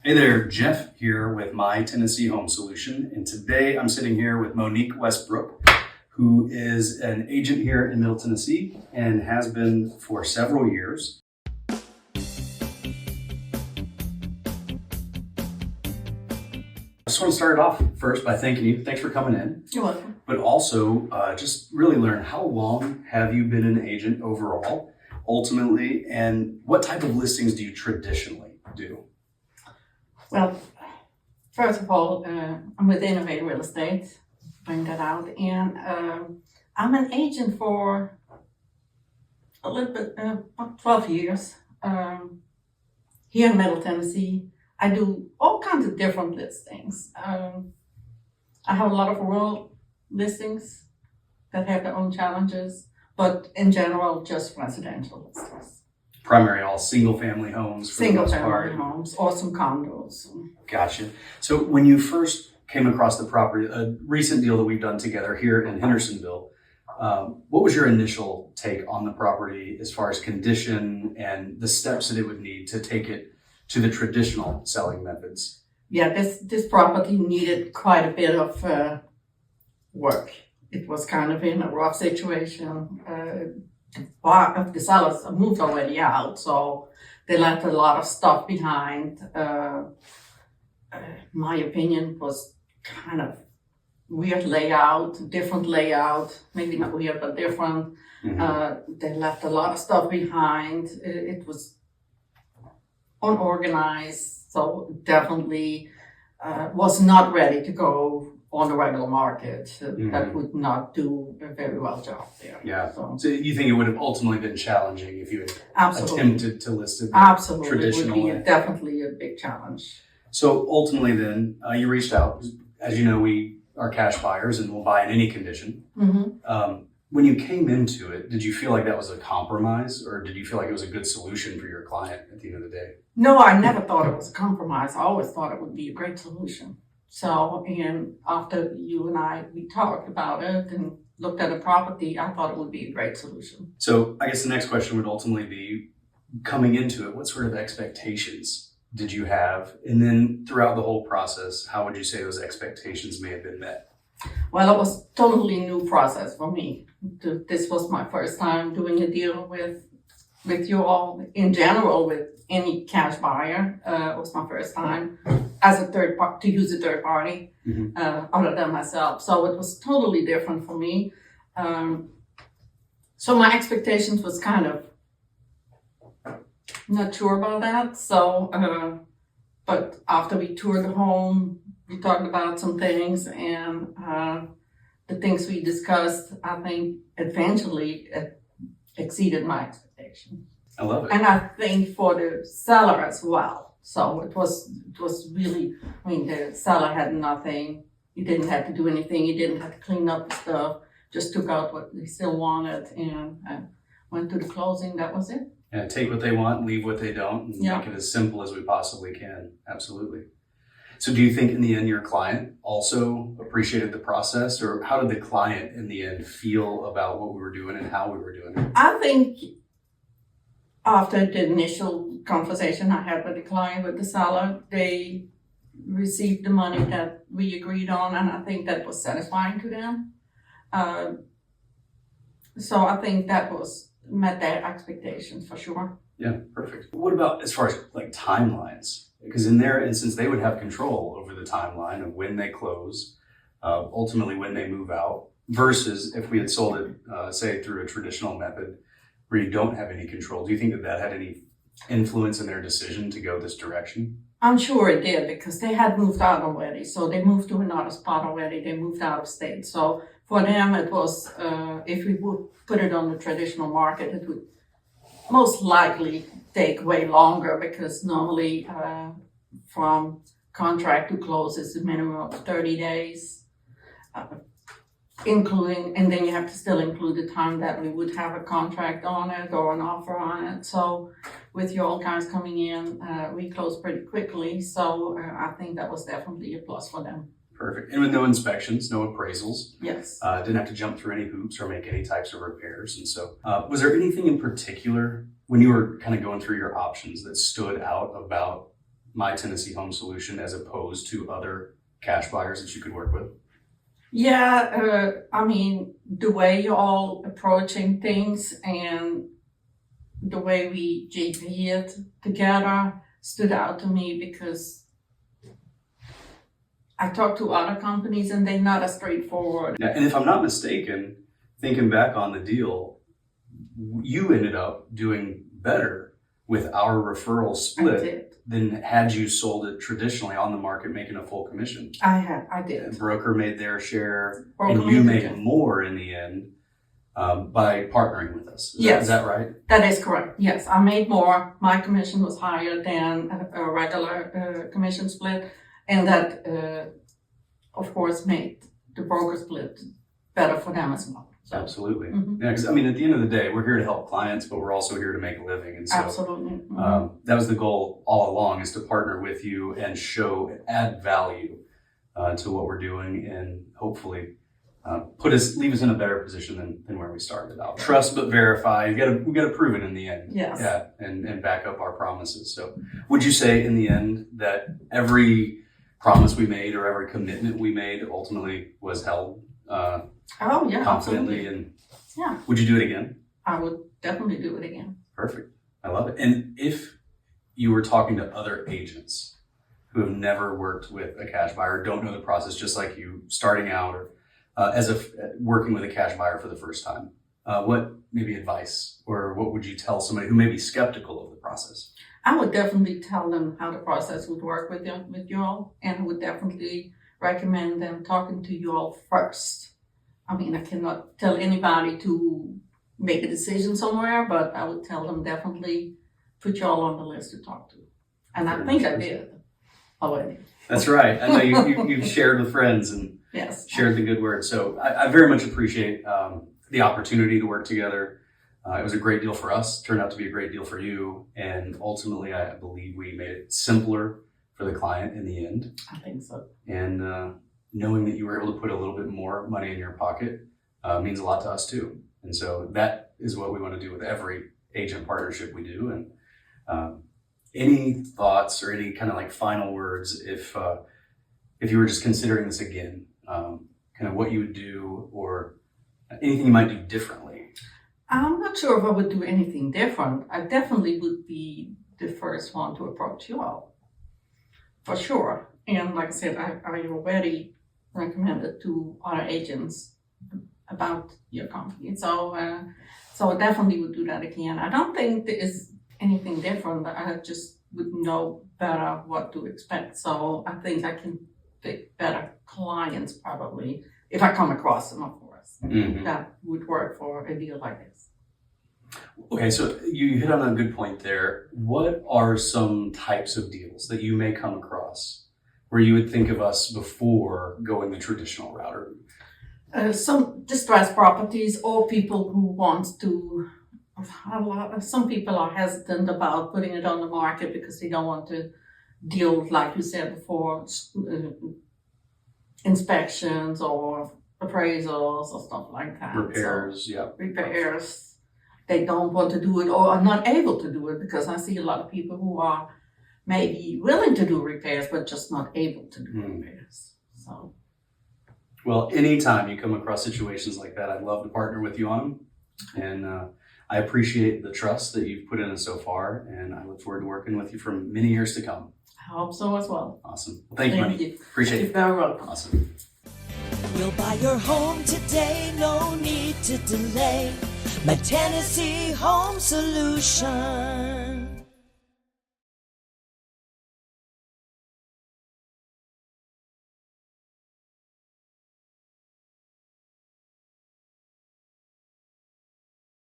Hey there, Jeff here with My Tennessee Home Solution. And today I'm sitting here with Monique Westbrook, who is an agent here in Middle Tennessee and has been for several years. I just want to start off first by thanking you. Thanks for coming in. You're welcome. But also just really learn, how long have you been an agent overall, ultimately, and what type of listings do you traditionally do? Well, first of all, I'm with Innovate Real Estate, bring that out, and I'm an agent for a little bit, about 12 years here in Middle Tennessee. I do all kinds of different listings. I have a lot of rural listings that have their own challenges, but in general, just residential listings. Primary all single-family homes for the most part. Single-family homes or some condos. Gotcha. So when you first came across the property, a recent deal that we've done together here in Hendersonville, what was your initial take on the property as far as condition and the steps that it would need to take it to the traditional selling methods? Yeah, this property needed quite a bit of work. It was kind of in a rough situation. The sellers moved already out, so they left a lot of stuff behind. My opinion was kind of weird layout, different layout, maybe not weird, but different. They left a lot of stuff behind. It was unorganized, so definitely was not ready to go on the regular market. That would not do a very well job there. Yeah. So you think it would have ultimately been challenging if you had attempted to list it traditional way? It would be definitely a big challenge. So ultimately then, you reached out. As you know, we are cash buyers and will buy in any condition. When you came into it, did you feel like that was a compromise, or did you feel like it was a good solution for your client at the end of the day? No, I never thought it was a compromise. I always thought it would be a great solution. So, and after you and we talked about it and looked at the property, I thought it would be a great solution. So I guess the next question would ultimately be, coming into it, what sort of expectations did you have? And then throughout the whole process, how would you say those expectations may have been met? Well, it was totally new process for me. This was my first time doing a deal with you all. In general, with any cash buyer, it was my first time as a to use a third party other than myself. So it was totally different for me. So my expectations was kind of not sure about that. So, but after we toured the home, we talked about some things, and the things we discussed, I think eventually exceeded my expectations. I love it. And I think for the seller as well. So it was really, the seller had nothing. He didn't have to do anything. He didn't have to clean up the stuff. Just took out what he still wanted and went to the closing. That was it. Yeah, take what they want, leave what they don't, and make it as simple as we possibly can. Absolutely. So do you think in the end your client also appreciated the process, or how did the client in the end feel about what we were doing and how we were doing it? I think after the initial conversation I had with the client, with the seller, they received the money that we agreed on, and I think that was satisfying to them. So I think that met their expectations for sure. Yeah, perfect. What about as far as like timelines? Because in their instance, they would have control over the timeline of when they close, ultimately when they move out, versus if we had sold it, say, through a traditional method where you don't have any control. Do you think that had any influence in their decision to go this direction? I'm sure it did, because they had moved out already. So they moved to another spot already. They moved out of state. So for them, it was, if we would put it on the traditional market, it would most likely take way longer, because normally from contract to close is a minimum of 30 days, including, and then you have to still include the time that we would have a contract on it or an offer on it. So with you all guys coming in, we closed pretty quickly. So I think that was definitely a plus for them. Perfect. And with no inspections, no appraisals. Yes. Didn't have to jump through any hoops or make any types of repairs. And so was there anything in particular when you were kind of going through your options that stood out about My Tennessee Home Solution as opposed to other cash buyers that you could work with? Yeah, I mean, the way you're all approaching things and the way we JV it together stood out to me because I talked to other companies and they're not as straightforward. Yeah, and if I'm not mistaken, thinking back on the deal, you ended up doing better with our referral I split did. than had you sold it traditionally on the market, making a full commission. I The did. broker made their share, Broker and you made made it. more in the end by partnering with us. Yes. Is that right? That is correct. Yes, I made more. My commission was higher than a regular commission split, and that, of course, made the broker split better for them as well. So, Absolutely. Mhm. Yeah, because I mean, at the end of the day, we're here to help clients, but we're also here to make a living. And so absolutely. Mhm. that was the goal all along, is to partner with you and add value to what we're doing, and hopefully leave us in a better position than where we started out. Trust but verify. We got to prove it in the end. Yes. Yeah, and back up our promises. So, would you say in the end that every promise we made or every commitment we made ultimately was held Oh yeah, confidently? absolutely. And Yeah. would you do it again? I would definitely do it again. Perfect. I love it. And if you were talking to other agents who have never worked with a cash buyer, don't know the process, just like you, starting out or working with a cash buyer for the first time, what maybe advice or what would you tell somebody who may be skeptical of the process? I would definitely tell them how the process would work with you all, and would definitely recommend them talking to you all first. I mean, I cannot tell anybody to make a decision somewhere, but I would tell them definitely put you all on the list to talk to. And I think I did already. That's right. I know you've shared with friends and Yes. shared the good word. So I very much appreciate the opportunity to work together. It was a great deal for us, turned out to be a great deal for you. And ultimately, I believe we made it simpler for the client in the end. I think so. And knowing that you were able to put a little bit more money in your pocket means a lot to us too. And so that is what we want to do with every agent partnership we do. And any thoughts or any kind of like final words if you were just considering this again, kind of what you would do or anything you might do differently? I'm not sure if I would do anything different. I definitely would be the first one to approach you all, for sure. And like I said, I already recommended to other agents about your company. So I definitely would do that again. I don't think there is anything different, but I just would know better what to expect. So I think I can pick better clients probably, if I come across them, of course, Mm-hmm. that would work for a deal like this. Okay, so you hit on a good point there. What are some types of deals that you may come across where you would think of us before going the traditional route? Some distressed properties or people who want to, some people are hesitant about putting it on the market because they don't want to deal, like you said before, inspections or appraisals or stuff like that. Repairs, yeah. So, repairs. They don't want to do it or are not able to do it, because I see a lot of people who are maybe willing to do repairs but just not able to do repairs. So. Well, anytime you come across situations like that, I'd love to partner with you on them. And I appreciate the trust that you've put in us so far, and I look forward to working with you for many years to come. I hope so as well. Awesome. Well, thank you, Money. Appreciate You're it. very welcome. Awesome. We'll buy your home today, no need to delay. My Tennessee Home Solution.